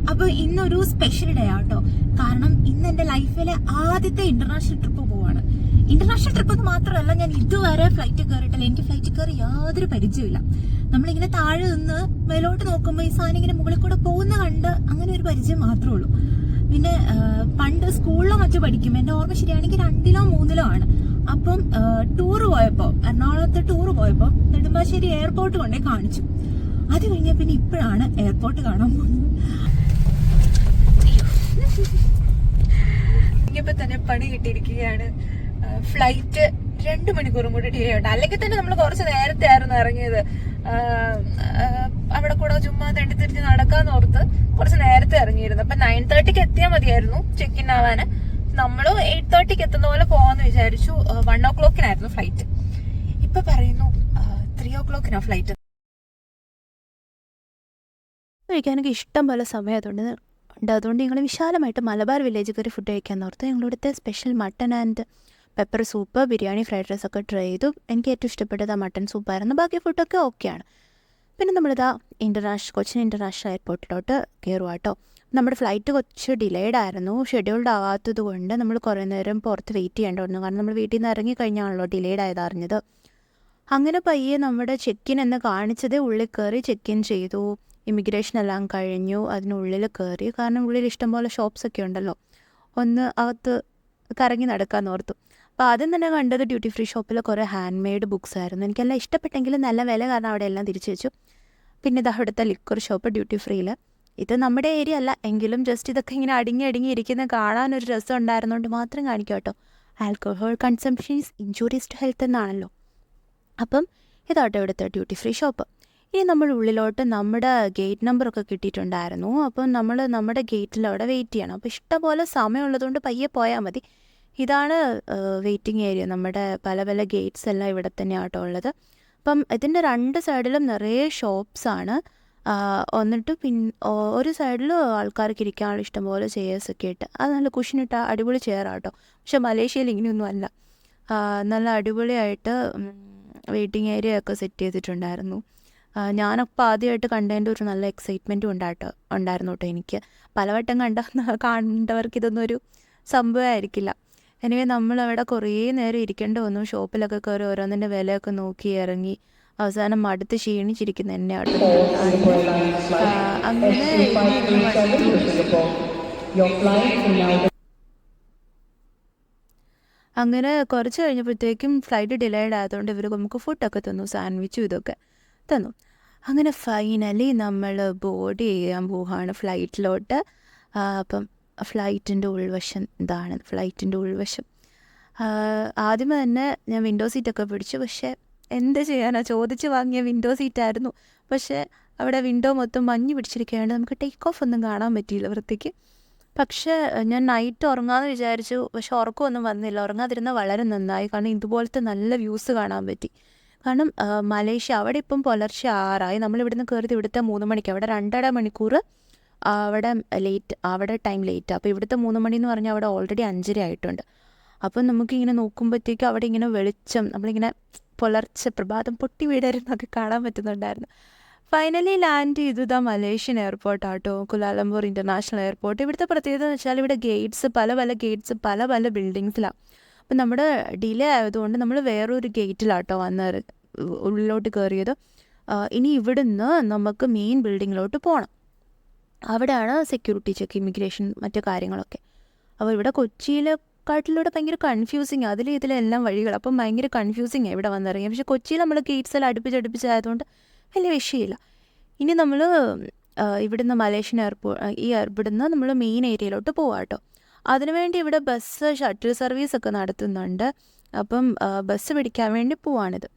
അപ്പോൾ ഇന്നൊരു special day ആട്ടോ. കാരണം ഇന്ന് എൻ്റെ ലൈഫിലെ ആദ്യത്തെ ഇന്റർനാഷണൽ ട്രിപ്പ് പോവാണ്. ഇന്റർനാഷണൽ ട്രിപ്പ് എന്ന് മാത്രമല്ല, ഞാൻ ഇതുവരെ ഫ്ലൈറ്റ് കയറിയിട്ടില്ല. എനിക്ക് ഫ്ലൈറ്റ് കയറി യാതൊരു പരിചയമില്ല. നമ്മളിങ്ങനെ താഴെ നിന്ന് മേലോട്ട് നോക്കുമ്പോൾ ഈ സാധനം ഇങ്ങനെ മുകളിൽ കൂടെ പോകുന്ന കണ്ട് അങ്ങനെ ഒരു പരിചയം മാത്രമേ ഉള്ളൂ. പിന്നെ പണ്ട് സ്കൂളിലോ മറ്റോ പഠിക്കും, എൻ്റെ ഓർമ്മ ശരിയാണെങ്കിൽ 2-ലോ 3-ലോ ആണ്. അപ്പം ടൂറ് പോയപ്പോൾ, എറണാകുളത്ത് ടൂറ് പോയപ്പോൾ നെടുമ്പാശ്ശേരി എയർപോർട്ട് കൊണ്ടേ കാണിച്ചു. അത് കഴിഞ്ഞാൽ പിന്നെ ഇപ്പോഴാണ് എയർപോർട്ട് കാണാൻ പോകുന്നത്. ഇപ്പൊ തന്നെ പണി കിട്ടിയിരിക്കുകയാണ്. ഫ്ലൈറ്റ് 2 മണിക്കൂറും കൂടി ഡിലേ ഉണ്ട്. അല്ലെങ്കിൽ തന്നെ നമ്മൾ കുറച്ച് നേരത്തെ ആയിരുന്നു ഇറങ്ങിയത്. അവിടെ കൂടെ ചുമ്മാ തെണ്ടിത്തിരിച്ച് നടക്കാന്ന് ഓർത്ത് കുറച്ച് നേരത്തെ ഇറങ്ങിയിരുന്നു. അപ്പൊ 9:30ക്ക് എത്തിയാൽ മതിയായിരുന്നു ചെക്ക് ഇൻ ആവാന്. നമ്മള് 8:30ക്ക് എത്തുന്ന പോലെ പോവാന്ന് വിചാരിച്ചു. 1 o'clockനായിരുന്നു ഫ്ലൈറ്റ്. ഇപ്പൊ പറയുന്നു 3 o'clockനാ ഫ്ലൈറ്റ്. കഴിക്കാനൊക്കെ ഇഷ്ടം പോലെ സമയം അതുകൊണ്ട് ഞങ്ങൾ വിശാലമായിട്ട് മലബാർ വില്ലേജ് കയറി ഫുഡ് കഴിക്കാൻ ഓർത്ത് ഞങ്ങളിവിടുത്തെ special mutton and pepper soup, biryani, fried rice ഒക്കെ ട്രൈ ചെയ്തു. എനിക്ക് ഏറ്റവും ഇഷ്ടപ്പെട്ടത് ആ മട്ടൺ സൂപ്പായിരുന്നു. ബാക്കി ഫുഡൊക്കെ ഓക്കെയാണ്. പിന്നെ നമ്മളിതാ കൊച്ചിൻ ഇൻ്റർനാഷണൽ എയർപോർട്ടിലോട്ട് കയറുക കേട്ടോ. നമ്മുടെ ഫ്ലൈറ്റ് കുറച്ച് ഡിലേഡ് ആയിരുന്നു. ഷെഡ്യൂൾഡ് ആവാത്തത് കൊണ്ട് നമ്മൾ കുറേ നേരം പുറത്ത് വെയിറ്റ് ചെയ്യേണ്ടി വന്നു. കാരണം നമ്മൾ വീട്ടിൽ നിന്ന് ഇറങ്ങി കഴിഞ്ഞാണല്ലോ ഡിലേഡ് ആയത് അറിഞ്ഞത്. അങ്ങനെ പയ്യെ നമ്മുടെ ചെക്ക് ഇൻ എന്ന് കാണിച്ചതേ ഉള്ളിൽ കയറി ചെക്ക് ഇൻ ചെയ്തു. ഇമിഗ്രേഷൻ എല്ലാം കഴിഞ്ഞു. അതിനുള്ളിൽ കയറി. കാരണം ഉള്ളിൽ ഇഷ്ടംപോലെ ഷോപ്സൊക്കെ ഉണ്ടല്ലോ, ഒന്ന് അകത്ത് കറങ്ങി നടക്കാമെന്ന് ഓർത്തു. അപ്പോൾ ആദ്യം തന്നെ കണ്ടത് ഡ്യൂട്ടി ഫ്രീ ഷോപ്പിൽ കുറേ ഹാൻഡ് മെയ്ഡ് ബുക്സ് ആയിരുന്നു. എനിക്കെല്ലാം ഇഷ്ടപ്പെട്ടെങ്കിലും നല്ല വില കാരണം അവിടെ എല്ലാം തിരിച്ചു വെച്ചു. പിന്നെ ഇത് അവിടുത്തെ ലിക്വർ ഷോപ്പ് ഡ്യൂട്ടി ഫ്രീയിൽ. ഇത് നമ്മുടെ ഏരിയ അല്ല എങ്കിലും ജസ്റ്റ് ഇതൊക്കെ ഇങ്ങനെ അടങ്ങി ഇരിക്കുന്ന കാണാനൊരു രസം ഉണ്ടായിരുന്നുകൊണ്ട് മാത്രം കാണിക്കും കേട്ടോ. Alcohol consumption is injurious to health എന്നാണല്ലോ. അപ്പം ഇതാട്ടോ ഇവിടുത്തെ ഡ്യൂട്ടി ഫ്രീ ഷോപ്പ്. ഇനി നമ്മൾ ഉള്ളിലോട്ട് നമ്മുടെ ഗേറ്റ് നമ്പറൊക്കെ കിട്ടിയിട്ടുണ്ടായിരുന്നു. അപ്പം നമ്മൾ നമ്മുടെ ഗേറ്റിൽ അവിടെ വെയിറ്റ് ചെയ്യണം. അപ്പോൾ ഇഷ്ടംപോലെ സമയമുള്ളതുകൊണ്ട് പയ്യെ പോയാൽ മതി. ഇതാണ് വെയിറ്റിംഗ് ഏരിയ. നമ്മുടെ പല പല ഗേറ്റ്സ് എല്ലാം ഇവിടെ തന്നെയാണ് കേട്ടോ ഉള്ളത്. അപ്പം ഇതിൻ്റെ 2 സൈഡിലും നിറയെ ഷോപ്സാണ്. എന്നിട്ട് ഒരു സൈഡിൽ ആൾക്കാർക്ക് ഇരിക്കാനുള്ള ഇഷ്ടംപോലെ ചെയേഴ്സൊക്കെ ഇട്ട്, അത് നല്ല കുഷനിട്ട അടിപൊളി ചെയറാട്ടോ. പക്ഷെ മലേഷ്യയിൽ ഇങ്ങനെയൊന്നും അല്ല. നല്ല അടിപൊളിയായിട്ട് വെയിറ്റിംഗ് ഏരിയ ഒക്കെ സെറ്റ് ചെയ്തിട്ടുണ്ടായിരുന്നു. ഞാനപ്പോൾ ആദ്യമായിട്ട് കണ്ടതിൻ്റെ ഒരു നല്ല എക്സൈറ്റ്മെൻറ്റും ഉണ്ടായിരുന്നു കേട്ടോ എനിക്ക്. പലവട്ടം കണ്ടവർക്ക് ഇതൊന്നും ഒരു സംഭവമായിരിക്കില്ല. എനിവേ നമ്മളവിടെ കുറേ നേരം ഇരിക്കേണ്ടി വന്നു. ഷോപ്പിലൊക്കെ കയറി ഓരോന്നിൻ്റെ വിലയൊക്കെ നോക്കി ഇറങ്ങി അവസാനം അടുത്ത് ക്ഷീണിച്ചിരിക്കുന്ന എന്നെ ആട്ടോ. അങ്ങനെ കുറച്ച് കഴിഞ്ഞപ്പോഴത്തേക്കും ഫ്ലൈറ്റ് ഡിലേഡ് ആയതുകൊണ്ട് ഇവർ നമുക്ക് ഫുഡൊക്കെ തന്നു, സാൻഡ്വിച്ചും ഇതൊക്കെ തന്നു. അങ്ങനെ ഫൈനലി നമ്മൾ ബോർഡ് ചെയ്യാൻ പോവുകയാണ് ഫ്ലൈറ്റിലോട്ട്. അപ്പം ഫ്ലൈറ്റിൻ്റെ ഉൾവശം ഇതാണ്. ഫ്ലൈറ്റിൻ്റെ ഉൾവശം ആദ്യമേ തന്നെ ഞാൻ വിൻഡോ സീറ്റൊക്കെ പിടിച്ചു. പക്ഷേ എന്ത് ചെയ്യാനാണ്, ചോദിച്ച് വാങ്ങിയ വിൻഡോ സീറ്റായിരുന്നു. പക്ഷേ അവിടെ വിൻഡോ മൊത്തം മഞ്ഞ് പിടിച്ചിരിക്കുകയാണ്. നമുക്ക് ടേക്ക് ഓഫ് ഒന്നും കാണാൻ പറ്റിയില്ല വൃത്തിക്ക്. പക്ഷേ ഞാൻ നൈറ്റ് ഉറങ്ങാമെന്ന് വിചാരിച്ചു. പക്ഷെ ഉറക്കമൊന്നും വന്നില്ല. ഉറങ്ങാതിരുന്ന വളരെ നന്നായി. കാരണം ഇതുപോലത്തെ നല്ല വ്യൂസ് കാണാൻ പറ്റി. കാരണം മലേഷ്യ അവിടെ ഇപ്പം പുലർച്ചെ 6 നമ്മളിവിടുന്ന് കയറിയത് ഇവിടുത്തെ 3 മണിക്ക്. അവിടെ 2.5 മണിക്കൂർ അവിടെ ടൈം ലേറ്റ്. അപ്പോൾ ഇവിടുത്തെ 3 മണി എന്ന് പറഞ്ഞാൽ അവിടെ ഓൾറെഡി 5:30 ആയിട്ടുണ്ട്. അപ്പം നമുക്കിങ്ങനെ നോക്കുമ്പോഴത്തേക്കും അവിടെ ഇങ്ങനെ വെളിച്ചം, നമ്മളിങ്ങനെ പുലർച്ചെ പ്രഭാതം പൊട്ടി വീടരുന്നൊക്കെ കാണാൻ പറ്റുന്നുണ്ടായിരുന്നു. ഫൈനലി ലാൻഡ് ചെയ്തത് മലേഷ്യൻ എയർപോർട്ടാട്ടോ, കുലാലംപൂർ ഇൻ്റർനാഷണൽ എയർപോർട്ട്. ഇവിടുത്തെ പ്രത്യേകത എന്ന് വെച്ചാൽ ഇവിടെ പല പല ഗേറ്റ്സ് പല പല ബിൽഡിങ്സിലാണ്. അപ്പം നമ്മുടെ ഡിലേ ആയതുകൊണ്ട് നമ്മൾ വേറൊരു ഗേറ്റിലാട്ടോ ഉള്ളിലോട്ട് കയറിയത്. ഇനി ഇവിടുന്ന് നമുക്ക് മെയിൻ ബിൽഡിങ്ങിലോട്ട് പോകണം. അവിടെയാണ് സെക്യൂരിറ്റി ചെക്ക്, ഇമിഗ്രേഷൻ, മറ്റു കാര്യങ്ങളൊക്കെ. അപ്പോൾ ഇവിടെ കൊച്ചിയിലെക്കാട്ടിലൂടെ ഭയങ്കര കൺഫ്യൂസിങ്, ഇതിലെല്ലാം വഴികൾ. അപ്പം ഭയങ്കര കൺഫ്യൂസിങ് ഇവിടെ വന്നിറങ്ങി. പക്ഷേ കൊച്ചിയിൽ നമ്മൾ ഗേറ്റ്സ് എല്ലാം അടുപ്പിച്ചായതുകൊണ്ട് വലിയ വിഷയമില്ല. ഇനി നമ്മൾ ഇവിടുന്ന് മലേഷ്യൻ ഇവിടുന്ന് നമ്മൾ മെയിൻ ഏരിയയിലോട്ട് പോവാം കേട്ടോ. അതിനുവേണ്ടി ഇവിടെ ഷട്ടിൽ സർവീസൊക്കെ നടത്തുന്നുണ്ട്. അപ്പം ബസ് പിടിക്കാൻ വേണ്ടി പോവാണിത്.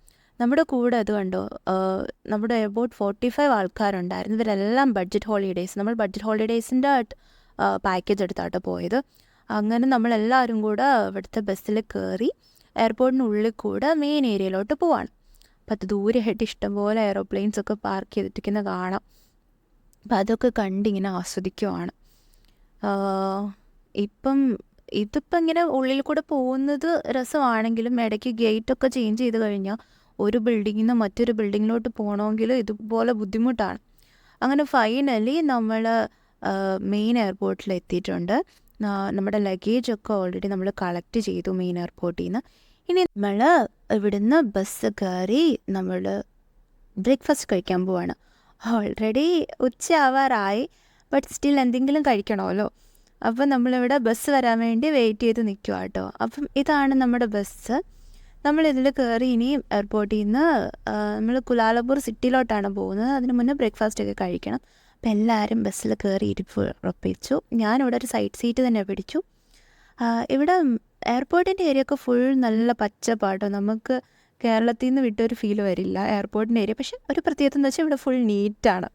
നമ്മുടെ കൂടെ അത് കണ്ടോ, നമ്മുടെ എബൌട്ട് 45 ആൾക്കാരുണ്ടായിരുന്നു. ഇവരെല്ലാം ബഡ്ജറ്റ് ഹോളിഡേയ്സ്. നമ്മൾ ബഡ്ജറ്റ് ഹോളിഡേയ്സിൻ്റെ പാക്കേജ് എടുത്താട്ടോ പോയത്. അങ്ങനെ നമ്മളെല്ലാവരും കൂടെ ഇവിടുത്തെ ബസ്സിൽ കയറി എയർപോർട്ടിനുള്ളിൽ കൂടെ മെയിൻ ഏരിയയിലോട്ട് പോവാണ്. അപ്പം അത് ദൂരെയായിട്ട് ഇഷ്ടംപോലെ എയറോപ്ലെയിൻസൊക്കെ പാർക്ക് ചെയ്തിട്ടിരിക്കുന്ന കാണാം. അപ്പം അതൊക്കെ കണ്ടിങ്ങനെ ആസ്വദിക്കുവാണ്. ഇതിപ്പം ഇങ്ങനെ ഉള്ളിൽ കൂടെ പോകുന്നത് രസമാണെങ്കിലും ഇടയ്ക്ക് ഗേറ്റൊക്കെ ചേഞ്ച് ചെയ്ത് കഴിഞ്ഞാൽ ഒരു ബിൽഡിങ്ങിൽ നിന്ന് മറ്റൊരു ബിൽഡിങ്ങിലോട്ട് പോകണമെങ്കിൽ ഇതുപോലെ ബുദ്ധിമുട്ടാണ്. അങ്ങനെ ഫൈനലി നമ്മൾ മെയിൻ എയർപോർട്ടിൽ എത്തിയിട്ടുണ്ട്. നമ്മുടെ ലഗേജൊക്കെ ഓൾറെഡി നമ്മൾ കളക്ട് ചെയ്തു മെയിൻ എയർപോർട്ടിൽ നിന്ന്. ഇനി നമ്മൾ ഇവിടുന്ന് ബസ് കയറി നമ്മൾ ബ്രേക്ക്ഫാസ്റ്റ് കഴിക്കാൻ പോവാണ്. ഓൾറെഡി ഉച്ചയാവാറായി, ബട്ട് സ്റ്റിൽ എന്തെങ്കിലും കഴിക്കണമല്ലോ. അപ്പം നമ്മളിവിടെ ബസ് വരാൻ വേണ്ടി വെയിറ്റ് ചെയ്ത് നിൽക്കുക കേട്ടോ. അപ്പം ഇതാണ് നമ്മുടെ ബസ്. നമ്മളിതിൽ കയറി ഇനി എയർപോർട്ടിൽ നിന്ന് നമ്മൾ കുലാലംപൂർ സിറ്റിയിലോട്ടാണ് പോകുന്നത്. അതിന് മുന്നേ ബ്രേക്ക്ഫാസ്റ്റൊക്കെ കഴിക്കണം. അപ്പം എല്ലാവരും ബസ്സിൽ കയറി ഇരിപ്പ് ഉറപ്പിച്ചു. ഞാനിവിടെ ഒരു സൈഡ് സീറ്റ് തന്നെ പിടിച്ചു. ഇവിടെ എയർപോർട്ടിൻ്റെ ഏരിയ ഒക്കെ ഫുൾ നല്ല പച്ചപ്പാട്ടോ. നമുക്ക് കേരളത്തിൽ നിന്ന് വിട്ടൊരു ഫീൽ വരില്ല എയർപോർട്ടിൻ്റെ ഏരിയ. പക്ഷേ ഒരു പ്രത്യേകത എന്ന് വെച്ചാൽ ഇവിടെ ഫുൾ നീറ്റാണ്.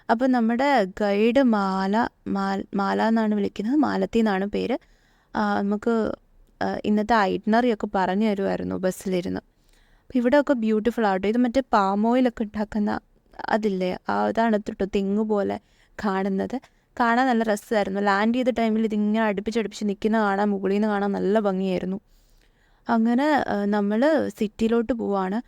അപ്പം നമ്മുടെ ഗൈഡ് മാല എന്നാണ് വിളിക്കുന്നത്, മാലത്തി എന്നാണ് പേര്. നമുക്ക് ഇന്നത്തെ ഐറ്റ്നറിയൊക്കെ പറഞ്ഞു തരുമായിരുന്നു ബസ്സിലിരുന്ന്. അപ്പം ഇവിടെയൊക്കെ ബ്യൂട്ടിഫുൾ ആട്ടോ. ഇത് മറ്റേ പാം ഓയിലൊക്കെ ഉണ്ടാക്കുന്ന അതില്ലേ, അതാണ് തൊട്ട് തെങ്ങ് പോലെ കാണുന്നത്. കാണാൻ നല്ല രസമായിരുന്നു. ലാൻഡ് ചെയ്ത ടൈമിൽ ഇതിങ്ങനെ അടുപ്പിച്ചടുപ്പിച്ച് നിൽക്കുന്ന കാണാൻ, മുകളിൽ നിന്ന് കാണാൻ നല്ല ഭംഗിയായിരുന്നു. അങ്ങനെ നമ്മൾ സിറ്റിയിലോട്ട് പോവാണ്.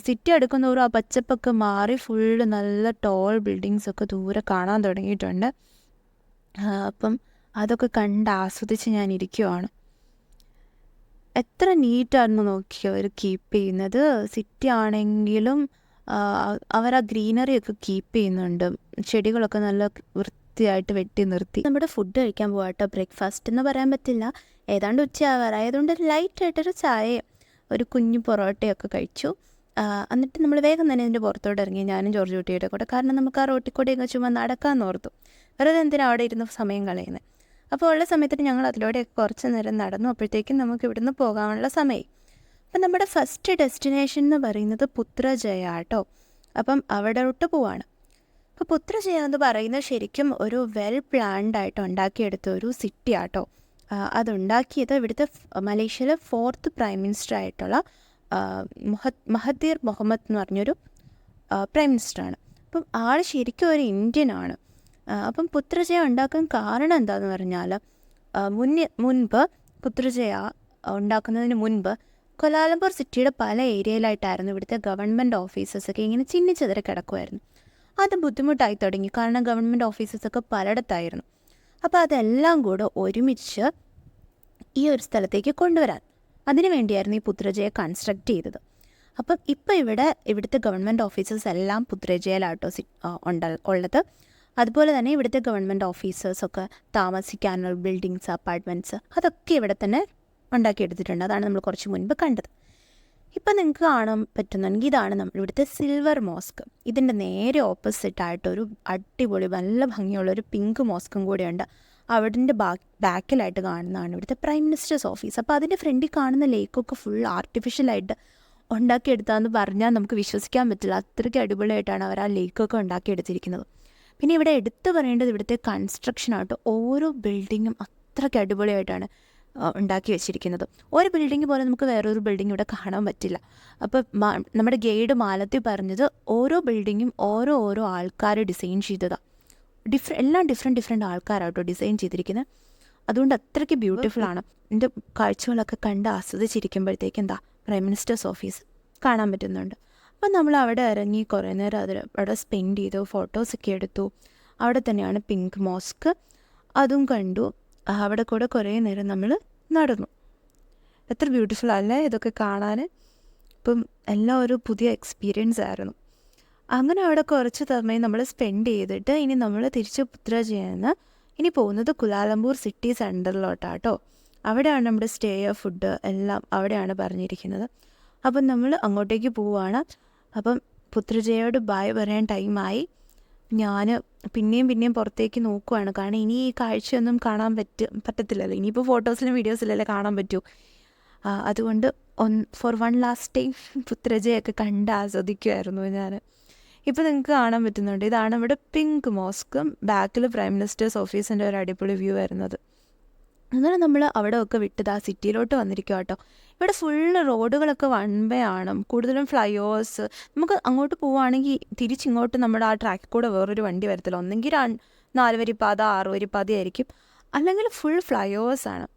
സിറ്റി അടുക്കുന്നതോറും ആ പച്ചപ്പൊക്കെ മാറി ഫുള്ള് നല്ല ടോൾ ബിൽഡിങ്സൊക്കെ ദൂരെ കാണാൻ തുടങ്ങിയിട്ടുണ്ട്. അപ്പം അതൊക്കെ കണ്ട് ആസ്വദിച്ച് ഞാൻ ഇരിക്കുവാണ്. എത്ര നീറ്റായിരുന്നു നോക്കിയോ അവർ കീപ്പ് ചെയ്യുന്നത്. സിറ്റി ആണെങ്കിലും അവർ ആ ഗ്രീനറിയൊക്കെ കീപ്പ് ചെയ്യുന്നുണ്ട്. ചെടികളൊക്കെ നല്ല വൃത്തിയായിട്ട് വെട്ടി നിർത്തി. നമ്മുടെ ഫുഡ് കഴിക്കാൻ പോകാട്ടോ. ബ്രേക്ക്ഫാസ്റ്റ് എന്ന് പറയാൻ പറ്റില്ല, ഏതാണ്ട് ഉച്ചയാവാറായതുകൊണ്ട് ലൈറ്റായിട്ടൊരു ചായയും ഒരു കുഞ്ഞു പൊറോട്ടയൊക്കെ കഴിച്ചു. എന്നിട്ട് നമ്മൾ വേഗം തന്നെ ഇതിൻ്റെ പുറത്തോട്ട് ഇറങ്ങി, ഞാനും ജോർജ് കുട്ടിയുടെ കൂടെ. കാരണം നമുക്ക് ആ റോട്ടിൽ കൂടെയൊക്കെ ചുമ്മാ നടക്കാമെന്ന് ഓർത്തു. വെറുതെ എന്തിനാ അവിടെ ഇരുന്ന് സമയം കളയുന്നത്. അപ്പോൾ ഉള്ള സമയത്തിന് ഞങ്ങൾ അതിലൂടെയൊക്കെ കുറച്ച് നേരം നടന്നു. അപ്പോഴത്തേക്കും നമുക്ക് ഇവിടുന്ന് പോകാനുള്ള സമയമായി. അപ്പം നമ്മുടെ ഫസ്റ്റ് ഡെസ്റ്റിനേഷൻ എന്ന് പറയുന്നത് പുത്രജയ കേട്ടോ. അപ്പം അവിടോട്ട് പോവാണ്. അപ്പോൾ പുത്രജയ എന്ന് പറയുന്നത് ശരിക്കും ഒരു വെൽ പ്ലാൻഡ് ആയിട്ട് ഉണ്ടാക്കിയെടുത്ത ഒരു സിറ്റി ആട്ടോ. അതുണ്ടാക്കിയത് ഇവിടുത്തെ മലേഷ്യയിലെ 4th പ്രൈം മിനിസ്റ്റർ ആയിട്ടുള്ള മഹതീർ മുഹമ്മദ് എന്ന് പറഞ്ഞൊരു പ്രൈം മിനിസ്റ്ററാണ്. അപ്പം ആൾ ശരിക്കും ഒരു ഇന്ത്യനാണ്. അപ്പം പുത്രജയ ഉണ്ടാക്കാൻ കാരണം എന്താണെന്ന് പറഞ്ഞാൽ മുൻപ് പുത്രജയ ഉണ്ടാക്കുന്നതിന് മുൻപ് കൊലാലംപൂർ സിറ്റിയുടെ പല ഏരിയയിലായിട്ടായിരുന്നു ഇവിടുത്തെ ഗവൺമെൻറ് ഓഫീസസൊക്കെ ഇങ്ങനെ ചിന്നിച്ചെതിരെ കിടക്കുമായിരുന്നു. അത് ബുദ്ധിമുട്ടായി തുടങ്ങി, കാരണം ഗവൺമെൻറ് ഓഫീസസൊക്കെ പലയിടത്തായിരുന്നു. അപ്പോൾ അതെല്ലാം കൂടെ ഒരുമിച്ച് ഈ ഒരു സ്ഥലത്തേക്ക് കൊണ്ടുവരാൻ അതിനു വേണ്ടിയായിരുന്നു ഈ പുത്രജയ കൺസ്ട്രക്റ്റ് ചെയ്തത്. അപ്പം ഇപ്പം ഇവിടുത്തെ ഗവൺമെൻറ് ഓഫീസേഴ്സ് എല്ലാം പുത്രജയയിലാട്ടോ ഉള്ളത്. അതുപോലെ തന്നെ ഇവിടുത്തെ ഗവൺമെൻറ് ഓഫീസേഴ്സൊക്കെ താമസിക്കാനുള്ള ബിൽഡിങ്സ്, അപ്പാർട്ട്മെൻറ്റ്സ് അതൊക്കെ ഇവിടെ തന്നെ ഉണ്ടാക്കിയെടുത്തിട്ടുണ്ട്. അതാണ് നമ്മൾ കുറച്ച് മുൻപ് കണ്ടത്. ഇപ്പം നിങ്ങൾക്ക് കാണാൻ പറ്റുന്നെങ്കിൽ ഇതാണ് നമ്മൾ ഇവിടുത്തെ സിൽവർ മോസ്ക്. ഇതിൻ്റെ നേരെ ഓപ്പോസിറ്റായിട്ടൊരു അടിപൊളി നല്ല ഭംഗിയുള്ളൊരു പിങ്ക് മോസ്കും കൂടെയുണ്ട്. അവിടെ ബാക്കിലായിട്ട് കാണുന്നതാണ് ഇവിടുത്തെ പ്രൈം മിനിസ്റ്റേഴ്സ് ഓഫീസ്. അപ്പോൾ അതിൻ്റെ ഫ്രണ്ടിൽ കാണുന്ന ലേക്കൊക്കെ ഫുൾ ആർട്ടിഫിഷ്യലായിട്ട് ഉണ്ടാക്കിയെടുത്താന്ന് പറഞ്ഞാൽ നമുക്ക് വിശ്വസിക്കാൻ പറ്റില്ല. അത്രയ്ക്ക് അടിപൊളിയായിട്ടാണ് അവർ ആ ലേക്കൊക്കെ ഉണ്ടാക്കിയെടുത്തിരിക്കുന്നത്. പിന്നെ ഇവിടെ എടുത്തു പറയേണ്ടത് ഇവിടുത്തെ കൺസ്ട്രക്ഷനായിട്ട് ഓരോ ബിൽഡിങ്ങും അത്രയ്ക്ക് അടിപൊളിയായിട്ടാണ് ഉണ്ടാക്കി വെച്ചിരിക്കുന്നത്. ഒരു ബിൽഡിങ് പോലെ നമുക്ക് വേറൊരു ബിൽഡിംഗ് ഇവിടെ കാണാൻ പറ്റില്ല. അപ്പോൾ നമ്മുടെ ഗൈഡ് മാലത്തി പറഞ്ഞത് ഓരോ ബിൽഡിങ്ങും ഓരോ ആൾക്കാർ ഡിസൈൻ ചെയ്തതാണ്. എല്ലാം ഡിഫറെൻറ്റ് ആൾക്കാരാട്ടോ ഡിസൈൻ ചെയ്തിരിക്കുന്നത്. അതുകൊണ്ട് അത്രയ്ക്ക് ബ്യൂട്ടിഫുള്ളാണ്. എൻ്റെ കാഴ്ചകളൊക്കെ കണ്ട് ആസ്വദിച്ചിരിക്കുമ്പോഴത്തേക്ക് പ്രൈം മിനിസ്റ്റേഴ്സ് ഓഫീസ് കാണാൻ പറ്റുന്നുണ്ട്. അപ്പം നമ്മൾ അവിടെ ഇറങ്ങി കുറേ നേരം അവിടെ സ്പെൻഡ് ചെയ്തു, ഫോട്ടോസൊക്കെ എടുത്തു. അവിടെ തന്നെയാണ് പിങ്ക് മോസ്ക്, അതും കണ്ടു. അവിടെ കൂടെ കുറേ നേരം നമ്മൾ നടന്നു. എത്ര ബ്യൂട്ടിഫുൾ അല്ലേ ഇതൊക്കെ കാണാൻ. ഇപ്പം എല്ലാം ഒരു പുതിയ എക്സ്പീരിയൻസ് ആയിരുന്നു. അങ്ങനെ അവിടെ കുറച്ച് സമയം നമ്മൾ സ്പെൻഡ് ചെയ്തിട്ട് ഇനി നമ്മൾ തിരിച്ച് പുത്രജയെന്ന് ഇനി പോകുന്നത് കുലാലംപൂർ സിറ്റി സെൻറ്ററിലോട്ടാട്ടോ. അവിടെയാണ് നമ്മുടെ സ്റ്റേ, ഫുഡ് എല്ലാം അവിടെയാണ് പറഞ്ഞിരിക്കുന്നത്. അപ്പം നമ്മൾ അങ്ങോട്ടേക്ക് പോവുകയാണ്. അപ്പം പുത്രജയോട് ബൈ പറയാൻ ടൈമായി. ഞാൻ പിന്നെയും പുറത്തേക്ക് നോക്കുവാണ്, കാരണം ഇനി ഈ കാഴ്ചയൊന്നും കാണാൻ പറ്റത്തില്ലല്ലോ. ഇനിയിപ്പോൾ ഫോട്ടോസിലും വീഡിയോസിലല്ലേ കാണാൻ പറ്റൂ. അതുകൊണ്ട് ഫോർ വൺ ലാസ്റ്റ് ടൈം പുത്രജയൊക്കെ കണ്ട് ആസ്വദിക്കുമായിരുന്നു ഞാൻ. ഇപ്പോൾ നിങ്ങൾക്ക് കാണാൻ പറ്റുന്നുണ്ട്, ഇതാണ് ഇവിടെ പിങ്ക് മോസ്കും ബാക്കിൽ പ്രൈം മിനിസ്റ്റേഴ്സ് ഓഫീസിൻ്റെ ഒരു അടിപൊളി വ്യൂ വരുന്നത്. അങ്ങനെ നമ്മൾ അവിടെ ഒക്കെ വിട്ടത് ആ സിറ്റിയിലോട്ട് വന്നിരിക്കുക കേട്ടോ. ഇവിടെ ഫുള്ള് റോഡുകളൊക്കെ വൺ വേ ആണ്, കൂടുതലും ഫ്ലൈ ഓവേഴ്സ്. നമുക്ക് അങ്ങോട്ട് പോവുകയാണെങ്കിൽ തിരിച്ചിങ്ങോട്ട് നമ്മുടെ ആ ട്രാക്കിൽ കൂടെ വേറൊരു വണ്ടി വരത്തില്ല. ഒന്നെങ്കിൽ 4 വരിപ്പാത 6 വരിപ്പാതയായിരിക്കും, അല്ലെങ്കിൽ ഫുൾ ഫ്ലൈ ഓവേഴ്സാണ്.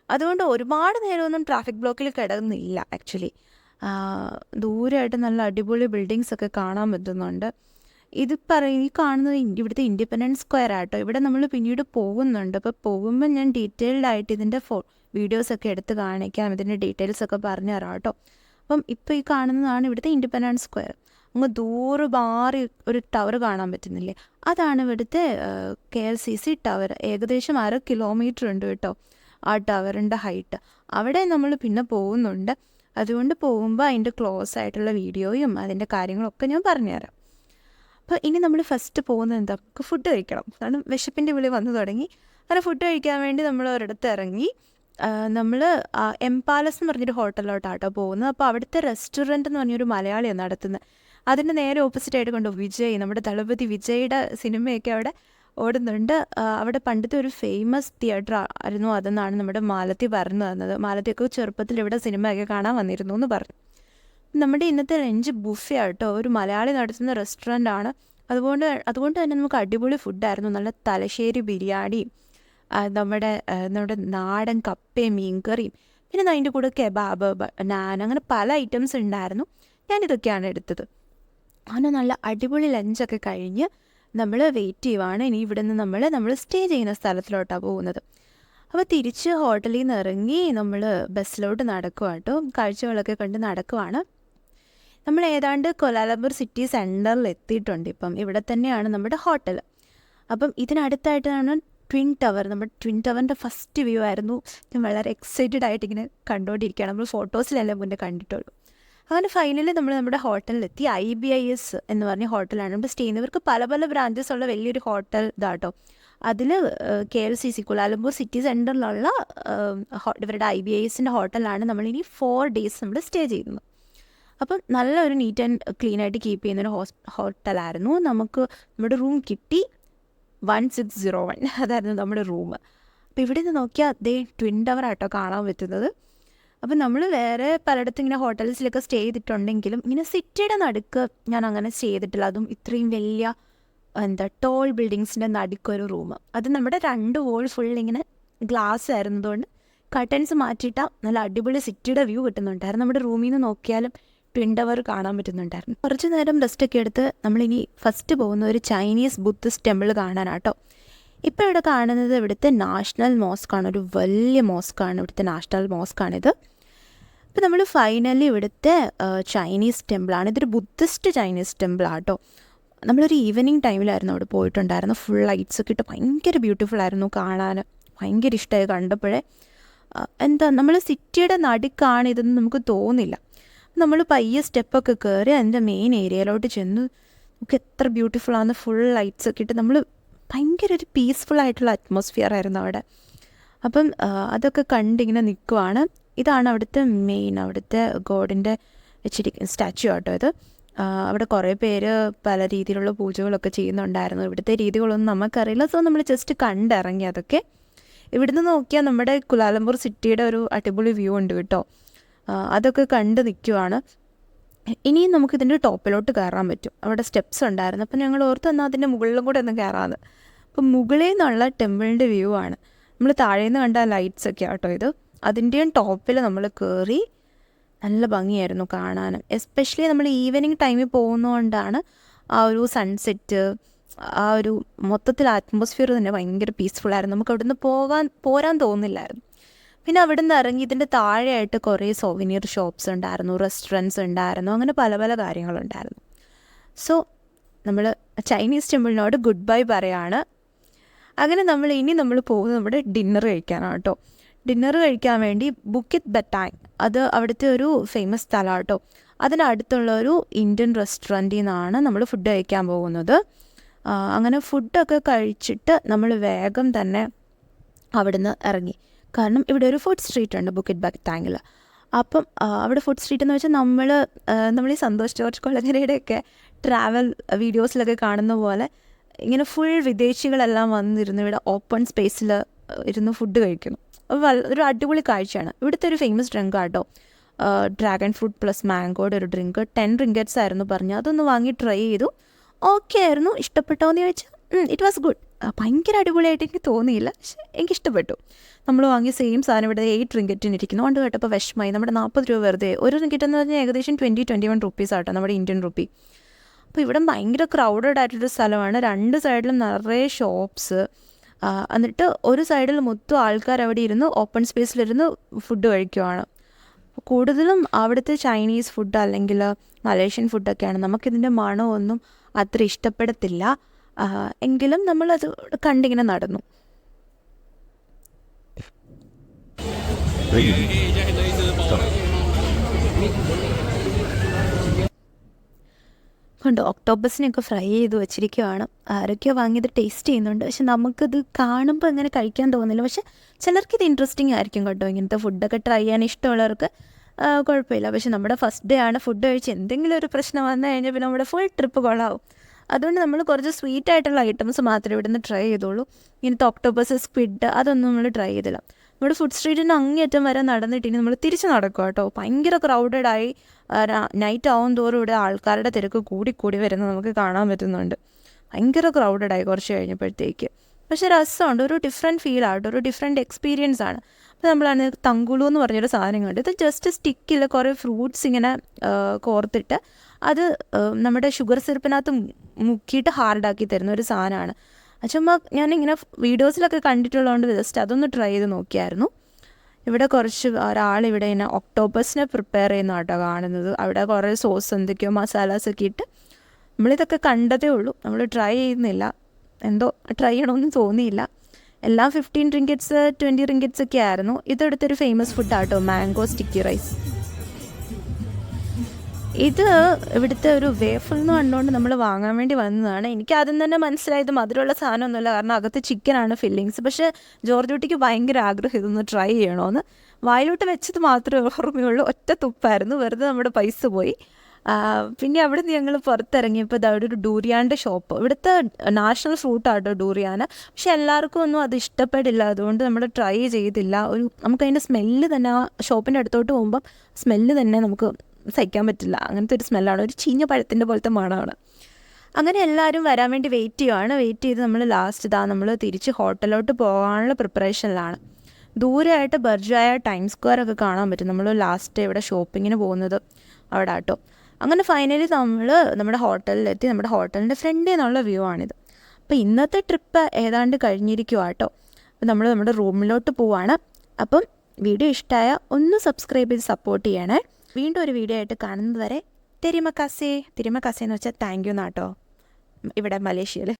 അതുകൊണ്ട് ഒരുപാട് നേരമൊന്നും ട്രാഫിക് ബ്ലോക്കിൽ കിടന്നില്ല ആക്ച്വലി. ദൂരമായിട്ട് നല്ല അടിപൊളി ബിൽഡിങ്സൊക്കെ കാണാൻ പറ്റുന്നുണ്ട്. ഈ കാണുന്നത് ഇവിടുത്തെ ഇൻഡിപെൻഡൻസ് സ്ക്വയർ ആട്ടോ. ഇവിടെ നമ്മൾ പിന്നീട് പോകുന്നുണ്ട്. അപ്പോൾ പോകുമ്പോൾ ഞാൻ ഡീറ്റെയിൽഡ് ആയിട്ട് ഇതിൻ്റെ വീഡിയോസൊക്കെ എടുത്ത് കാണിക്കാം, ഇതിൻ്റെ ഡീറ്റെയിൽസൊക്കെ പറഞ്ഞു തരാം കേട്ടോ. അപ്പം ഇപ്പോൾ ഈ കാണുന്നതാണ് ഇവിടുത്തെ ഇൻഡിപെൻഡൻസ് സ്ക്വയർ. അങ്ങ് ദൂരെ മാറി ഒരു ടവർ കാണാൻ പറ്റുന്നില്ലേ, അതാണ് ഇവിടുത്തെ KLCC ടവർ. ഏകദേശം 1/2 കിലോമീറ്റർ ഉണ്ട് കേട്ടോ ആ ടവറിൻ്റെ ഹൈറ്റ്. അവിടെ നമ്മൾ പിന്നെ പോകുന്നുണ്ട്. അതുകൊണ്ട് പോകുമ്പോൾ അതിൻ്റെ ക്ലോസ് ആയിട്ടുള്ള വീഡിയോയും അതിൻ്റെ കാര്യങ്ങളൊക്കെ ഞാൻ പറഞ്ഞുതരാം. അപ്പോൾ ഇനി നമ്മൾ ഫസ്റ്റ് പോകുന്നത് എന്താ, ഫുഡ് കഴിക്കണം. കാരണം വിശപ്പിൻ്റെ വിളി വന്നു തുടങ്ങി. അങ്ങനെ ഫുഡ് കഴിക്കാൻ വേണ്ടി നമ്മൾ ഒരിടത്ത് ഇറങ്ങി. നമ്മൾ എം പാലസ് എന്ന് പറഞ്ഞൊരു ഹോട്ടലിലോട്ടാട്ടോ പോകുന്നത്. അപ്പോൾ അവിടുത്തെ റെസ്റ്റോറൻറ്റ് എന്ന് പറഞ്ഞൊരു മലയാളിയാണ് നടത്തുന്നത്. അതിൻ്റെ നേരെ ഓപ്പോസിറ്റായിട്ട് കണ്ടു വിജയ്, നമ്മുടെ ദളപതി വിജയുടെ സിനിമയൊക്കെ അവിടെ ഓടുന്നുണ്ട്. അവിടെ പണ്ടത്തെ ഒരു ഫേമസ് തിയേറ്റർ ആയിരുന്നു അതെന്നാണ് നമ്മുടെ മാലത്തി പറഞ്ഞു തന്നത്. മാലത്തിയൊക്കെ ചെറുപ്പത്തിൽ ഇവിടെ സിനിമയൊക്കെ കാണാൻ വന്നിരുന്നു എന്ന് പറഞ്ഞു. നമ്മുടെ ഇന്നത്തെ ലഞ്ച് ബുഫേ ആട്ടോ, ഒരു മലയാളി നടത്തുന്ന റെസ്റ്റോറൻ്റ് ആണ്. അതുകൊണ്ട് തന്നെ നമുക്ക് അടിപൊളി ഫുഡായിരുന്നു. നല്ല തലശ്ശേരി ബിരിയാണി, നമ്മുടെ നാടൻ കപ്പയും മീൻകറിയും, പിന്നെ അതിൻ്റെ കൂടെ കെബാബ്, നാൻ, അങ്ങനെ പല ഐറ്റംസ് ഉണ്ടായിരുന്നു. ഞാനിതൊക്കെയാണ് എടുത്തത്. അങ്ങനെ നല്ല അടിപൊളി ലഞ്ചൊക്കെ കഴിഞ്ഞ് നമ്മൾ വെയിറ്റ് ചെയ്യുവാണ്. ഇനി ഇവിടെ നിന്ന് നമ്മൾ സ്റ്റേ ചെയ്യുന്ന സ്ഥലത്തിലോട്ടാണ് പോകുന്നത്. അപ്പോൾ തിരിച്ച് ഹോട്ടലിൽ നിന്ന് ഇറങ്ങി നമ്മൾ ബസ്സിലോട്ട് നടക്കുക കേട്ടോ. കാഴ്ചകളൊക്കെ കണ്ട് നടക്കുവാണ്. നമ്മൾ ഏതാണ്ട് കൊലാലംപൂർ സിറ്റി സെൻറ്ററിൽ എത്തിയിട്ടുണ്ട്. ഇപ്പം ഇവിടെ തന്നെയാണ് നമ്മുടെ ഹോട്ടൽ. അപ്പം ഇതിനടുത്തായിട്ടാണ് ട്വിൻ ടവർ. നമ്മുടെ ട്വിൻ ടവറിൻ്റെ ഫസ്റ്റ് വ്യൂ ആയിരുന്നു. ഞാൻ വളരെ എക്സൈറ്റഡ് ആയിട്ട് ഇങ്ങനെ കണ്ടുകൊണ്ടിരിക്കുകയാണ്. നമ്മൾ ഫോട്ടോസിലെല്ലാം മുന്നേ കണ്ടിട്ടുള്ളൂ. അങ്ങനെ ഫൈനലി നമ്മൾ നമ്മുടെ ഹോട്ടലിലെത്തി. IBIS എന്ന് പറഞ്ഞ ഹോട്ടലാണ് നമ്മൾ സ്റ്റേ ചെയ്യുന്നത്. ഇവർക്ക് പല പല ബ്രാഞ്ചസ് ഉള്ള വലിയൊരു ഹോട്ടൽ ഇതാട്ടോ. അതിൽ KLCC കൊലാലംപൂർ സിറ്റി സെൻറ്ററിലുള്ള ഇവരുടെ IBISൻ്റെ ഹോട്ടലാണ് നമ്മളിനി 4 days നമ്മൾ സ്റ്റേ ചെയ്യുന്നത്. അപ്പം നല്ലൊരു നീറ്റ് ആൻഡ് ക്ലീൻ ആയിട്ട് കീപ്പ് ചെയ്യുന്നൊരു ഹോട്ടലായിരുന്നു. നമുക്ക് നമ്മുടെ റൂം കിട്ടി 1601, അതായിരുന്നു നമ്മുടെ റൂം. അപ്പോൾ ഇവിടെ നിന്ന് നോക്കിയാൽ അതേ ട്വിൻ ടവർ ആട്ടോ കാണാൻ പറ്റുന്നത്. അപ്പം നമ്മൾ വേറെ പലയിടത്തും ഇങ്ങനെ ഹോട്ടൽസിലൊക്കെ സ്റ്റേ ചെയ്തിട്ടുണ്ടെങ്കിലും ഇങ്ങനെ സിറ്റിയുടെ നടുക്ക് ഞാൻ അങ്ങനെ സ്റ്റേ ചെയ്തിട്ടില്ല. അതും ഇത്രയും വലിയ ടോൾ ബിൽഡിങ്സിൻ്റെ നടുക്കൊരു റൂം. അത് നമ്മുടെ 2 wall ഫുൾ ഇങ്ങനെ ഗ്ലാസ് ആയിരുന്നതുകൊണ്ട് കർട്ടൻസ് മാറ്റിയിട്ടാൽ നല്ല അടിപൊളി സിറ്റിയുടെ വ്യൂ കിട്ടുന്നുണ്ടായിരുന്നു. നമ്മുടെ റൂമിൽ നിന്ന് നോക്കിയാലും ട്വിൻ ടവർ കാണാൻ പറ്റുന്നുണ്ടായിരുന്നു. കുറച്ച് നേരം റെസ്റ്റൊക്കെ എടുത്ത് നമ്മളിനി ഫസ്റ്റ് പോകുന്ന ഒരു ചൈനീസ് ബുദ്ധിസ്റ്റ് ടെമ്പിൾ കാണാനാട്ടോ. ഇപ്പോൾ ഇവിടെ കാണുന്നത് ഇവിടുത്തെ നാഷണൽ മോസ്കാണ്. ഒരു വലിയ മോസ്കാണ് ഇവിടുത്തെ നാഷണൽ മോസ്കാണിത്. ഇപ്പോൾ നമ്മൾ ഫൈനലി ഇവിടുത്തെ ചൈനീസ് ടെമ്പിളാണ്. ഇതൊരു ബുദ്ധിസ്റ്റ് ചൈനീസ് ടെമ്പിളാട്ടോ. നമ്മളൊരു ഈവനിങ് ടൈമിലായിരുന്നു അവിടെ പോയിട്ടുണ്ടായിരുന്നു. ഫുൾ ലൈറ്റ്സൊക്കെ ഇട്ട് ഭയങ്കര ബ്യൂട്ടിഫുൾ ആയിരുന്നു കാണാൻ. ഭയങ്കര ഇഷ്ടമായി കണ്ടപ്പോഴേ. നമ്മൾ സിറ്റിയുടെ നടുക്കാണ് ഇതെന്ന് നമുക്ക് തോന്നില്ല. നമ്മൾ പയ്യെ സ്റ്റെപ്പൊക്കെ കയറി അതിൻ്റെ മെയിൻ ഏരിയയിലോട്ട് ചെന്നു. നമുക്ക് എത്ര ബ്യൂട്ടിഫുള്ളാണ്. ഫുൾ ലൈറ്റ്സൊക്കെ ഇട്ട് നമ്മൾ ഭയങ്കര ഒരു പീസ്ഫുൾ ആയിട്ടുള്ള അറ്റ്മോസ്ഫിയർ ആയിരുന്നു അവിടെ. അപ്പം അതൊക്കെ കണ്ടിങ്ങനെ നിൽക്കുവാണ്. ഇതാണ് അവിടുത്തെ മെയിൻ, അവിടുത്തെ ഗോഡിൻ്റെ സ്റ്റാച്ചു ആട്ടോ ഇത്. അവിടെ കുറേ പേര് പല രീതിയിലുള്ള പൂജകളൊക്കെ ചെയ്യുന്നുണ്ടായിരുന്നു. ഇവിടുത്തെ രീതികളൊന്നും നമുക്കറിയില്ല. സോ നമ്മൾ ജസ്റ്റ് കണ്ടിറങ്ങി. അതൊക്കെ ഇവിടുന്ന് നോക്കിയാൽ നമ്മുടെ കുലാലംപൂർ സിറ്റിയുടെ ഒരു അടിപൊളി വ്യൂ ഉണ്ട് കേട്ടോ. അതൊക്കെ കണ്ട് നിൽക്കുവാണ്. ഇനിയും നമുക്കിതിൻ്റെ ടോപ്പിലോട്ട് കയറാൻ പറ്റും. അവിടെ സ്റ്റെപ്സ് ഉണ്ടായിരുന്നു. അപ്പം ഞങ്ങൾ ഓർത്ത് എന്നാൽ അതിൻ്റെ മുകളിലും കൂടെ ഒന്ന് കയറാമെന്ന്. അപ്പം മുകളിൽ നിന്നുള്ള ടെമ്പിളിൻ്റെ വ്യൂ ആണ്. നമ്മൾ താഴെ നിന്ന് കണ്ട ലൈറ്റ്സൊക്കെ ആട്ടോ ഇത്. അതിൻ്റെയും ടോപ്പിൽ നമ്മൾ കയറി. നല്ല ഭംഗിയായിരുന്നു കാണാൻ. എസ്പെഷ്യലി നമ്മൾ ഈവനിങ് ടൈമിൽ പോകുന്നതുകൊണ്ടാണ് ആ ഒരു സൺസെറ്റ്, ആ ഒരു മൊത്തത്തിൽ അറ്റ്മോസ്ഫിയർ തന്നെ ഭയങ്കര പീസ്ഫുള്ളായിരുന്നു. നമുക്ക് അവിടെ നിന്ന് പോരാൻ തോന്നില്ലായിരുന്നു. പിന്നെ അവിടെ നിന്ന് ഇറങ്ങി ഇതിൻ്റെ താഴെയായിട്ട് കുറേ സോവിനിയർ ഷോപ്സ് ഉണ്ടായിരുന്നു, റെസ്റ്റോറൻറ്റ്സ് ഉണ്ടായിരുന്നു, അങ്ങനെ പല പല കാര്യങ്ങളുണ്ടായിരുന്നു. സോ നമ്മൾ ചൈനീസ് ടെമ്പിളിനോട് ഗുഡ് ബൈ പറയാണ്. അങ്ങനെ നമ്മൾ പോകുന്നത് നമ്മുടെ ഡിന്നർ കഴിക്കാനാണ് കേട്ടോ. ഡിന്നർ കഴിക്കാൻ വേണ്ടി ബുക്കിറ്റ് ബറ്റാങ്, അത് അവിടുത്തെ ഒരു ഫേമസ് സ്ഥലമാണ് കേട്ടോ. അതിനടുത്തുള്ള ഒരു ഇന്ത്യൻ റെസ്റ്റോറൻറ്റിൽ നിന്നാണ് നമ്മൾ ഫുഡ് കഴിക്കാൻ പോകുന്നത്. അങ്ങനെ ഫുഡൊക്കെ കഴിച്ചിട്ട് നമ്മൾ വേഗം തന്നെ അവിടുന്ന് ഇറങ്ങി. കാരണം ഇവിടെ ഒരു ഫുഡ് സ്ട്രീറ്റ് ഉണ്ട് ബുക്കിറ്റ് ബറ്റാങ്ങിൽ. അപ്പം അവിടെ ഫുഡ് സ്ട്രീറ്റ് എന്ന് വെച്ചാൽ നമ്മൾ ഈ സന്തോഷ് ജോർജ് കൊളങ്ങരയുടെയൊക്കെ ട്രാവൽ വീഡിയോസിലൊക്കെ കാണുന്ന പോലെ ഇങ്ങനെ ഫുൾ വിദേശികളെല്ലാം വന്നിരുന്നു ഇവിടെ ഓപ്പൺ സ്പേസിൽ ഇരുന്ന് ഫുഡ് കഴിക്കുന്നു. ഒരു അടിപൊളി കാഴ്ചയാണ്. ഇവിടുത്തെ ഒരു ഫേമസ് ഡ്രിങ്ക് ആട്ടോ ഡ്രാഗൺ ഫ്രൂട്ട് പ്ലസ് മാംഗോയുടെ ഒരു ഡ്രിങ്ക്. 10 ringgits ആയിരുന്നു പറഞ്ഞു. അതൊന്ന് വാങ്ങി ട്രൈ ചെയ്തു. ഓക്കെ ആയിരുന്നു. ഇഷ്ടപ്പെട്ടോ എന്ന് ചോദിച്ചാൽ ഇറ്റ് വാസ് ഗുഡ്. ഭയങ്കര അടിപൊളിയായിട്ട് എനിക്ക് തോന്നിയില്ല, പക്ഷേ എനിക്കിഷ്ടപ്പെട്ടു. നമ്മൾ വാങ്ങിയ സെയിം സാധനം ഇവിടെ 8 ringgit ഇരിക്കുന്നു. കൊണ്ട് കേട്ടപ്പോൾ വിഷമായി. നമ്മുടെ 40 രൂപ വെറുതെ. ഒരു ringgit എന്ന് പറഞ്ഞാൽ ഏകദേശം 20-21 rupees ആട്ടോ നമ്മുടെ ഇന്ത്യൻ റുപ്പി. അപ്പോൾ ഇവിടെ ഭയങ്കര ക്രൗഡഡ് ആയിട്ടൊരു സ്ഥലമാണ്. 2 സൈഡിലും നിറയെ ഷോപ്സ്. എന്നിട്ട് ഒരു സൈഡിൽ മൊത്തം ആൾക്കാർ അവിടെ ഇരുന്ന് ഓപ്പൺ സ്പേസിലിരുന്ന് ഫുഡ് കഴിക്കുവാണ്. കൂടുതലും അവിടുത്തെ ചൈനീസ് ഫുഡ് അല്ലെങ്കിൽ മലേഷ്യൻ ഫുഡൊക്കെയാണ്. നമുക്കിതിൻ്റെ മണമൊന്നും അത്ര ഇഷ്ടപ്പെടത്തില്ല. എങ്കിലും നമ്മളത് കണ്ടിങ്ങനെ നടന്നു. കൊണ്ട് ഒക്ടോബസിനെയൊക്കെ ഫ്രൈ ചെയ്ത് വെച്ചിരിക്കുവാണ്. ആരൊക്കെയോ വാങ്ങിയത് ടേസ്റ്റ് ചെയ്യുന്നുണ്ട്. പക്ഷെ നമുക്കത് കാണുമ്പോൾ അങ്ങനെ കഴിക്കാൻ തോന്നില്ല. പക്ഷെ ചിലർക്കിത് ഇൻട്രസ്റ്റിംഗ് ആയിരിക്കും കേട്ടോ. ഇങ്ങനത്തെ ഫുഡൊക്കെ ട്രൈ ചെയ്യാൻ ഇഷ്ടമുള്ളവർക്ക് കുഴപ്പമില്ല. പക്ഷെ നമ്മുടെ ഫസ്റ്റ് ഡേ ആണ്. ഫുഡ് കഴിച്ച് എന്തെങ്കിലും ഒരു പ്രശ്നം വന്നു കഴിഞ്ഞാൽ പിന്നെ നമ്മുടെ ഫുൾ ട്രിപ്പ് കൊള്ളാവും. അതുകൊണ്ട് നമ്മൾ കുറച്ച് സ്വീറ്റ് ആയിട്ടുള്ള ഐറ്റംസ് മാത്രമേ ഇവിടെ നിന്ന് ട്രൈ ചെയ്തോളൂ. ഇങ്ങനത്തെ ഒക്ടോബസ്, സ്ക്വിഡ് അതൊന്നും നമ്മൾ ട്രൈ ചെയ്തില്ല. നമ്മുടെ ഫുഡ് സ്ട്രീറ്റിന് അങ്ങേയറ്റം വരെ നടന്നിട്ട് ഇനി നമ്മൾ തിരിച്ച് നടക്കുക കേട്ടോ. ഭയങ്കര ക്രൗഡഡായി. നൈറ്റ് ആവും തോറും ഇവിടെ ആൾക്കാരുടെ തിരക്ക് കൂടി വരുന്നത് നമുക്ക് കാണാൻ പറ്റുന്നുണ്ട്. ഭയങ്കര ക്രൗഡഡായി കുറച്ച് കഴിഞ്ഞപ്പോഴത്തേക്ക്. പക്ഷേ രസമുണ്ട്. ഒരു ഡിഫറെൻറ്റ് ഫീലാട്ടോ, ഒരു ഡിഫറെൻറ്റ് എക്സ്പീരിയൻസ് ആണ്. അപ്പോൾ നമ്മളാണ് തങ്കുളു എന്ന് പറഞ്ഞൊരു സാധനം കണ്ടു. ഇത് ജസ്റ്റ് സ്റ്റിക്കിൽ കുറേ ഫ്രൂട്ട്സ് ഇങ്ങനെ കോർത്തിട്ട് അത് നമ്മുടെ ഷുഗർ സിറപ്പിനകത്ത് മുക്കിയിട്ട് ഹാർഡാക്കി തരുന്ന ഒരു സാധനമാണ്. ചുമ്മാ ഞാനിങ്ങനെ വീഡിയോസിലൊക്കെ കണ്ടിട്ടുള്ളതുകൊണ്ട് ജസ്റ്റ് അതൊന്ന് ട്രൈ ചെയ്ത് നോക്കിയായിരുന്നു. ഇവിടെ കുറച്ച് ഒരാളിവിടെ ഇങ്ങനെ ഒക്ടോബസിനെ പ്രിപ്പയർ ചെയ്യുന്ന കേട്ടോ കാണുന്നത്. അവിടെ കുറേ സോസ് എന്തൊക്കെയോ മസാലാസൊക്കെ ഇട്ട്. നമ്മളിതൊക്കെ കണ്ടതേ ഉള്ളൂ, നമ്മൾ ട്രൈ ചെയ്യുന്നില്ല. എന്തോ ട്രൈ ചെയ്യണമെന്ന് തോന്നിയില്ല. എല്ലാം 15 റിങ്കറ്റ്സ് 20 റിങ്കറ്റ്സ് ഒക്കെ ആയിരുന്നു. ഇതെടുത്തൊരു ഫേമസ് ഫുഡാട്ടോ, മാംഗോ സ്റ്റിക്കി റൈസ്. ഇത് ഇവിടുത്തെ ഒരു വേഫിൾ എന്ന് കണ്ടുകൊണ്ട് നമ്മൾ വാങ്ങാൻ വേണ്ടി വന്നതാണ്. എനിക്ക് ആദ്യം തന്നെ മനസ്സിലായത് മധുരമുള്ള സാധനമൊന്നുമില്ല, കാരണം അകത്ത് ചിക്കനാണ് ഫില്ലിങ്സ്. പക്ഷേ ജോർജ് കുട്ടിക്ക് ഭയങ്കര ആഗ്രഹം ഇതൊന്ന് ട്രൈ ചെയ്യണമെന്ന്. വായിലോട്ട് വെച്ചത് മാത്രമേ ഓർമ്മയുള്ളൂ. ഒറ്റ തുപ്പായിരുന്നു, വെറുതെ നമ്മുടെ പൈസ പോയി. പിന്നെ അവിടെ നിന്ന് ഞങ്ങൾ പുറത്തിറങ്ങിയപ്പോൾ അവിടെ ഒരു ഡൂറിയാൻ്റെ ഷോപ്പ്. ഇവിടുത്തെ നാഷണൽ ഫ്രൂട്ടാട്ടോ ഡൂറിയാന്. പക്ഷെ എല്ലാവർക്കും ഒന്നും അത് ഇഷ്ടപ്പെടില്ല, അതുകൊണ്ട് നമ്മൾ ട്രൈ ചെയ്തില്ല. നമുക്കതിൻ്റെ സ്മെല്ല് തന്നെ, ആ ഷോപ്പിൻ്റെ അടുത്തോട്ട് പോകുമ്പം സ്മെല്ല് തന്നെ നമുക്ക് സഹിക്കാൻ പറ്റില്ല. അങ്ങനത്തെ ഒരു സ്മെല്ലാണ്, ഒരു ചീഞ്ഞ പഴത്തിൻ്റെ പോലത്തെ മണമാണ്. അങ്ങനെ എല്ലാവരും വരാൻ വേണ്ടി വെയിറ്റ് ചെയ്ത് നമ്മൾ ലാസ്റ്റ് നമ്മൾ തിരിച്ച് ഹോട്ടലിലോട്ട് പോകാനുള്ള പ്രിപ്പറേഷനിലാണ്. ദൂരെയായിട്ട് ബർജായ ടൈം സ്ക്വയർ ഒക്കെ കാണാൻ പറ്റും. നമ്മൾ ലാസ്റ്റ് ഇവിടെ ഷോപ്പിങ്ങിന് പോകുന്നത് അവിടെ ആട്ടോ. അങ്ങനെ ഫൈനലി നമ്മൾ നമ്മുടെ ഹോട്ടലിലെത്തി. നമ്മുടെ ഹോട്ടലിൻ്റെ ഫ്രണ്ടിൽ നിന്നുള്ള വ്യൂ ആണിത്. അപ്പോൾ ഇന്നത്തെ ട്രിപ്പ് ഏതാണ്ട് കഴിഞ്ഞിരിക്കുക കേട്ടോ. അപ്പോൾ നമ്മൾ നമ്മുടെ റൂമിലോട്ട് പോവാണ്. അപ്പം വീഡിയോ ഇഷ്ടമായ ഒന്ന് സബ്സ്ക്രൈബ് ചെയ്ത് സപ്പോർട്ട് ചെയ്യണേ. വീണ്ടും ഒരു വീഡിയോ ആയിട്ട് കാണുന്നത് വരെ തെരിമ കാസേ എന്ന് വെച്ചാൽ താങ്ക് യു എന്നാട്ടോ ഇവിടെ മലേഷ്യയിൽ.